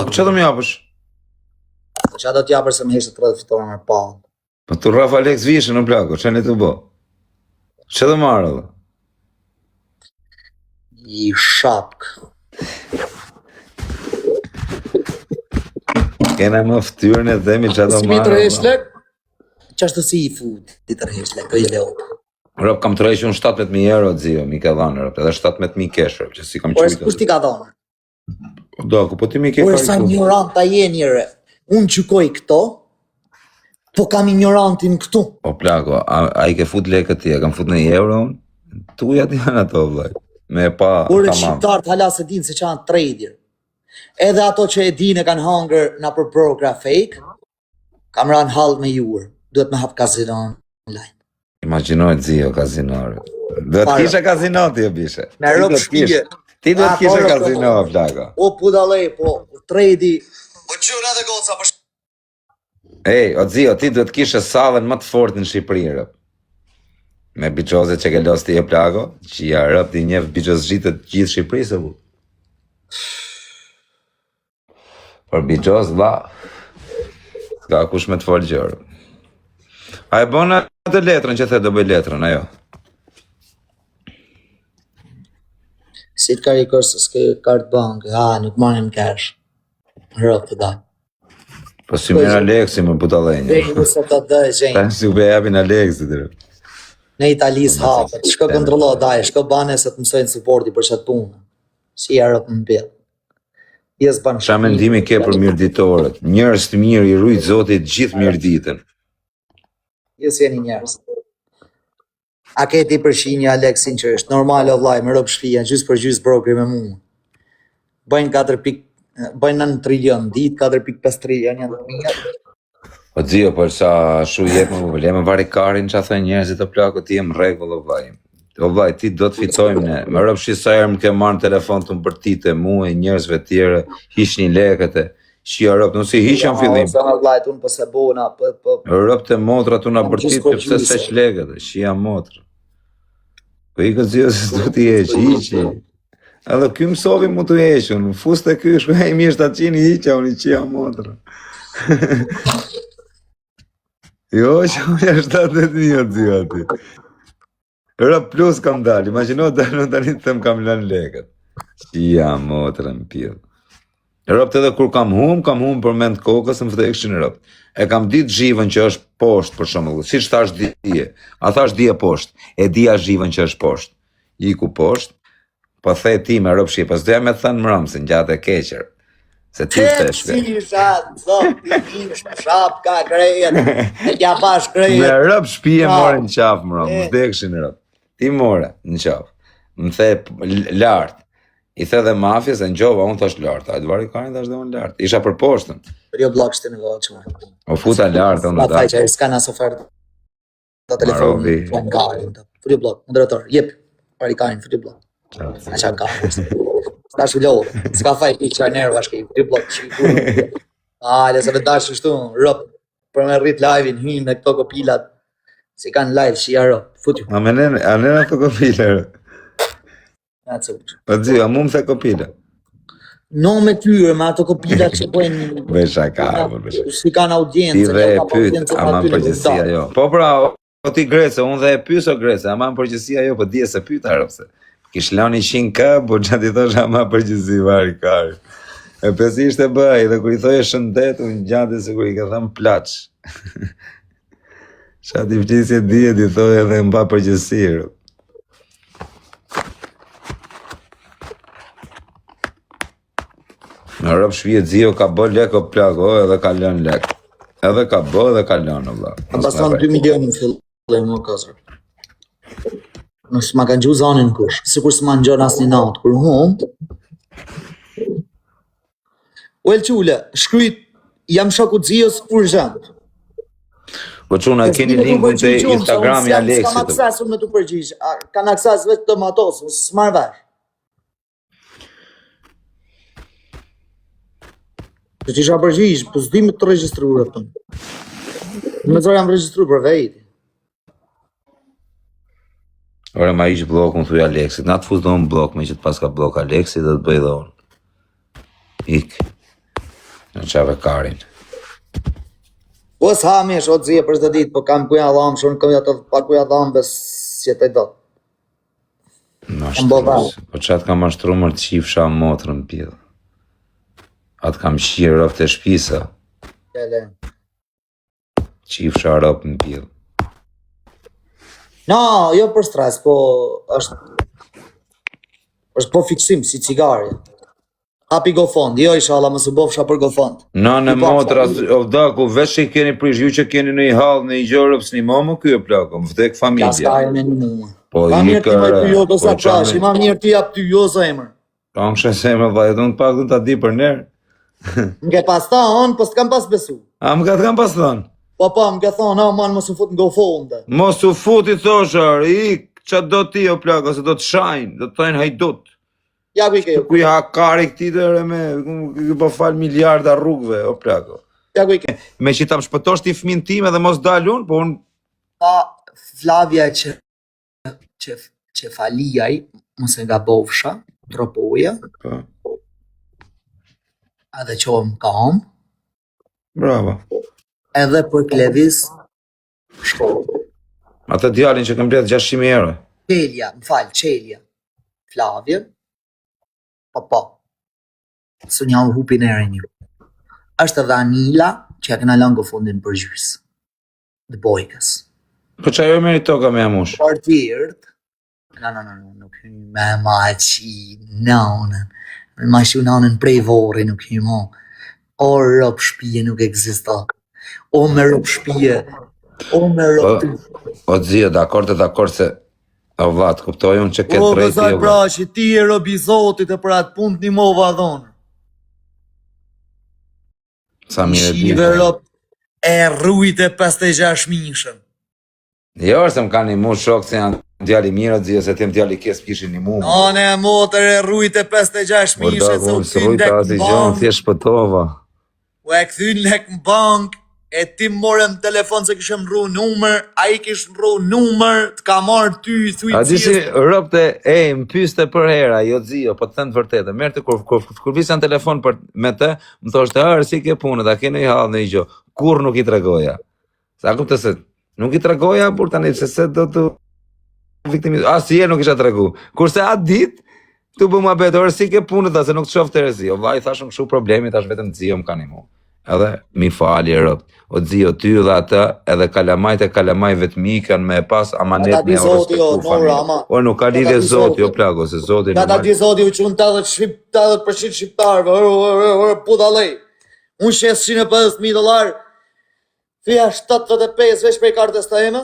Që do më japësh? Qa do t'japër se më heshtë të rrëdhë fitore më pa. Po të Raf Alex vishë në plako, që në të bo? Që do marrë dhe? I shapk. Kena më ftyrën e dhemi që do Si mi marrë. tërhesh lek? Qashtu si i food, ti tërhesh lek, i leop. Rop, kam tërhesh unë 17.000 euro të zio, mi ka dhanë, Rop, edhe 17.000 kesh, Rop, që si kam Por qujtë. kush ti ka dhonë? Do, ku po ti mi ke Por sa ignorant ta je njëre. Unë gjykoj këto, po kam ignorantin këtu. Po plako, a i ke fut lekët ti, a kam fut në euro unë? Tuja ti janë ato, vlaj. Me pa Por e tamam. shqiptarët hala se dinë se që janë trader. Edhe ato që e dinë e kanë hangër na për brogra fake, kam ranë halë me juër. Duhet me hap kazino online. Imaginoj të zio kazinore. Do të Para. kishe kazino ti e bishe. Me Ti rëp do të kishe- shpije. Ti do të Ah, kishe po, kazino, plako. O pudalej, po tradi. Po quna dhe goca për Ej, o zio, ti do të kishe sallën më të fortë në Shqipëri, Rëp. Me biçozet që ke los ti e plako, që ja Rëp ti njef biçoz zhitët gjithë Shqipërisë, bu. Por biçoz, la, s'ka kush me të folë gjërë. A e bona atë letrën që the do bëj letrën, ajo. Si të karikër se s'ke kartë bankë, nuk marrim cash. Rëp të da. Po si mirë Aleksi më butallënjë. Vejnë nëse të dhe gjenjë. Ta si u be japin Aleksit, Rëp. Në Italis hapët, shko kontrolo daj, shko bane se të mësojnë supporti për qatë punë. Si ja rëpë në bjellë. Jes banë Qa mendimi ke për mirëditorët? Njerëz të mirë i rujt Zotit gjithë mirëditën. Jes jeni njerës. A ke ti përshi një Aleksin që është normal o vlaj, më rëpë shpija, gjysë për gjysë brokri me mu. Bëjnë 9 trilion, ditë 4.5 trilion janë të mirë. Po dzio, për sa shu jep më vëllë, vari karin që a thënë njerëzit të plako ti jem regull o vlaj. O vlaj, ti do të fitojmë ne. Më rëpë shi sa herë më ke marrë në telefon të më bërtite, mu e njerëzve tjere, hish një lekët e, shia rëpë, nësi hish janë fillim. Ose në vlajt, unë pëse bona, Rëpë të motrat unë a bërtit, pëse se që lekët e, shia motra. Po i këtë zio se s'do t'i eqë, iqi. Edhe ky mësovi mu t'u eqë, unë fust e ky, shku e mirë 700 i iqa, unë i qia motra. Jo, që unë e 70.000 o zio ati. Rëp plus kam dalë, imagino dalë në tani të them kam lënë lekët. Qia motra në pjellë. Rëp të edhe kur kam hum për mend kokës më vdekshin rëp. E kam ditë zhivën që është poshtë për shembull, siç thash dije. A thash dije poshtë, e dija zhivën që është poshtë. Iku poshtë, po the ti me rëp shi, pas doja me thënë mërëm se ngjatë e keqër. Se ti thesh. si shatë, zot, shap ka krejet, e tja pash Me krejet. rëp shpije more në qafë mërëm, më vdekshin rëp. Ti more në qafë. Më the lartë. I the dhe mafjes e në gjova, unë thash lartë. A të vari karin thash dhe unë lartë. Isha për poshtën. Për jo blok shtë në gojë që më. O futa lartë, unë Ma da. thaj që s'ka nas ofertë. Do telefoni, Marovi. të në karin. Për jo blok, moderator, jep, pari karin, për jo blok. A qa karin. S'ka shullohë, s'ka faj pi që nërë bashkë, për jo blok, që i kurë. Ale, se vetë dashë shtu, rëp, për me rrit live-in, hynë me këto kopilat. Si kanë live, shia rëp, futju. A nena të kopile, rëp. Po dzio, a mu më the kopile. No me tyre, me ato kopilat që bojnë... Besha ka, besha. Si kanë audiencë. Ti dhe e pyt, ama në përgjësia jo. Po pra, o ti Grece, unë dhe e pys o Grece, ama në përgjësia jo, po dje se pyta rëpse. Kish lani 100k, po që ti thosh ama përgjësi vari kari. E pesi ishte bëj, dhe kur i thoje shëndet, unë gjati se kur i ka thëmë plaq. Qa ti fqisje dje, ti thoje dhe mba përgjësi rëp. Në rëpë shpije dzio ka bë lek o plak, edhe ka lën lek. Edhe ka bë edhe ka lën o vla. Pasan 2 milion në fillim më kësër. Nësë ma kanë gju zanin kush, sikur s'ma në gjën asë një natë, kur hum. Uel qule, shkryt, jam shoku dzios urgent. Po quna, e keni linkun të Instagrami Aleksit. S'kam akses unë me të përgjish, kanë akses vetë të matos, s'marr vesh. Që që isha përgjish, po s'di me të registru rëpën. Me zor jam registru për vejti. Ore ma ish blokun thuj Aleksit, na të fus do në blok, me që të pas ka blok Aleksit dhe të bëj dhe unë. Ik. Në qeve karin. Po s'hamesh, o të zje për çdo ditë, po kam kuja dhamë, shumë kam ato pa kuja dhamë, bes që të do. Po që atë kam ashtru mërë të qifësha motrën pjellë. Atë kam shqirë rëpë të shpisa. Kele. Qifësha rëpë në pjellë. No, jo për stres, po është po fiksim, si cigarja. Hapi gofond, jo ishala më së bofsha për gofond. Na në motra, o vdaku, veç që i keni prish, ju që keni në i halë, në i gjërëp, s'ni mamu kjo e plako, më vdek familja. Ja s'ka e me një muë. Po Ma i mirë ti më ty jo, do sa qanë- prash, ma mirë ti jap ty jo zemër. Po në kështë se me vaj, do në pak du të di për nërë. M'ke pas thonë, po s'kam pas besu. A më ka të kam pas thënë? Po, m'ke thonë, a man mos u fut në gofonde. Mos u futi thoshar, që do ti o plako, se do të shajnë, do të tajnë hajdut. Ja ku i ke jo. Ku i hakari këti të ere me, po falë miljarda rrugve, o plako. Ja ku i ke. Me që ta më shpëtosht i fëmin time dhe mos dalun, po unë... Pa Flavia që falijaj, mos e nga bofsha, tropoja, Po, edhe qohëm kam, bravo. edhe për klevis shkollë. Atë djalin që këm bletë 600.000 euro. Qelja, më falë, Qelja, Flavia, po, së një u hupin e një. Është edhe Anila, që ja këna lëngo fundin për gjysë, dhe bojkës. Po që ajo meri toka me amush? Për tjërt, nuk hymë me ma qi nanën, ma shu nanën prej vori nuk hymë, o rëp shpije nuk eksista, o me rëp shpije, o me rëp ty. O dzio, dakord se o vlatë, kuptoj unë që këtë O, drejti bëzaj e pra, që ti e rëbi zotit e për atë punë një mova dhonë. Sa mire Shive di. rëp e rrujt e 56 mishën. Jo, se më kanë një mu shok se janë djali mirë, o dzio, se tim djali kes kishin një mu. Ane e motër e rrujt e 56 Por mishën, da, se u unë së këthyn rujta lek ati në gjonë, bank, thjesht shpëtova. u e këthyn lek në bank, e ti morëm telefon se kishëm rru numër, a i kishë rru numër, të ka marrë ty, thuj A di si cilës. rëpte, më pyste për hera, jo dzio, po të thënë të vërtetë, merë të kur visën telefon me të, më thoshte, si ke punët, a kene i halë në i gjo, kur nuk i tregoja. Sa kupte se, nuk i tregoja, por tani, se do të viktimizu, si e nuk isha tregu. Kurse atë dit, tu bë mua betë, si ke punët, se nuk të shofë të rezi. O vaj, thashëm këshu problemi, thash vetëm dzio më ka një mu. Edhe mi fali rëpt. O dzio, ty dhe atë, edhe kalamajt e kalamaj vetëmi kanë me pas amanet me o respektu familje. O, nuk ka lidhje zoti, o plago, se zoti Nga ta di zoti u qunë 80% shqiptarëve, puta lej. Unë shes $150.000, fija 75 veç prej kartës të eme,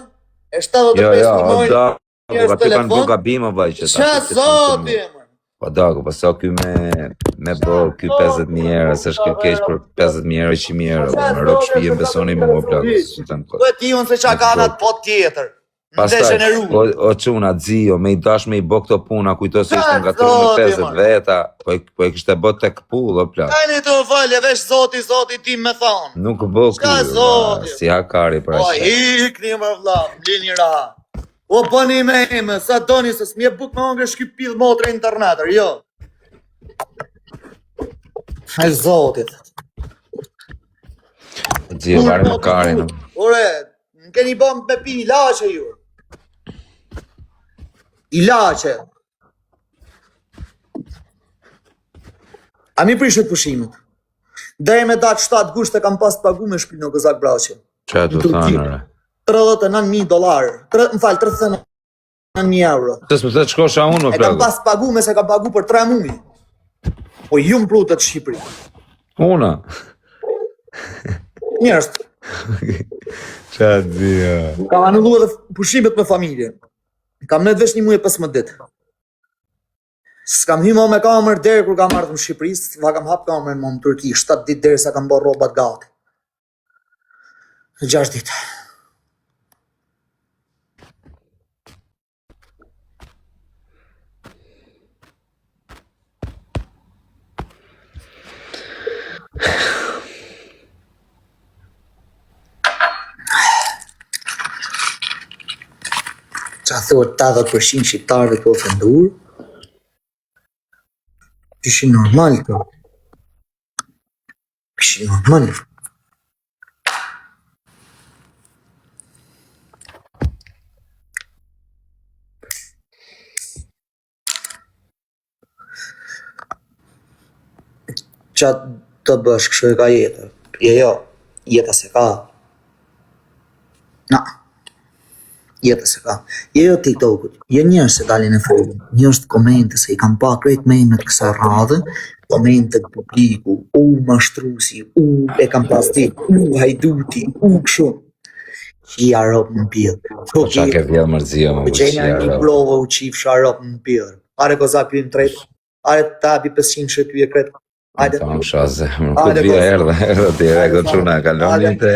e 75 Jo, mojnë, da, njerës po aty kanë telefon. bo gabim, o vaj, që Qa zoti e më? Po dago, po sa ky me bo ky 50.000 euro, se shkë keq për 50.000 euro, 100.000 euro, me rëp shpije më besoni mu, o plago, se të në Po e ti unë se qa ka atë po tjetër. Në deshen e ru. o quna, dzio, me i dash me i bo këto puna, kujto se ishte nga 350 veta, po e kishte bo tek pull, o plak. Kajni të falje, vesh zoti ti me thonë. Nuk bo Shka kjo, zoti? si hakari për O, ashe. hikni më vla, lini rahat. O, bëni me ime, sa doni se s'mje buk me angre shkypil motre internetër, jo. E zotit. Dzio, varë më karin. Ore, në keni bëm me pi ilaçe ju. Ilaçe. A mi prishet pushimet? Deri me datë 7 gusht e kam pas pagu me shpinë në Kozak Braçe. Që du thanë, re? $39.000, më falë, €39.000. Të s'më të shkosha unë, o E kam plago. pas pagu me se kam pagu për 3 muaj. Po ju më prutet Shqipëri. Una. Njerëz, Qa dzio. kam anullu edhe pushimet me familje. Kam net vesh 1 muaj e 15 ditë. S'kam hyma me kamer deri kur kam ardhur në Shqipëri, va kam hap kamerën më në Turqi, 7 ditë deri sa kam bërë rrobat gati. 6 ditë. Qa thuhet 80% shqiptarëve po ofendur, ishin normal këto. Mën. Qa të bësh kështu e ka jetë? Jo, jeta se ka. Na, jeta se ka. Jo TikTokut, jo njerëz se dalin e folin, njerëz të komente se i kam pa krejt memet kësa radhe, komente të publiku, mashtrusi, e kam pas ti, hajduti, kështu. Qia ropë në pjellë. Po qa ke vjellë mërzio më Qenja një blova u qifsha ropë në pjellë. Are kozak pjën tretë, are tabi 500 që pjë kretë. Hajde. Po më shazë, më këtë vija erdhe, t'i rego quna, kalonin të...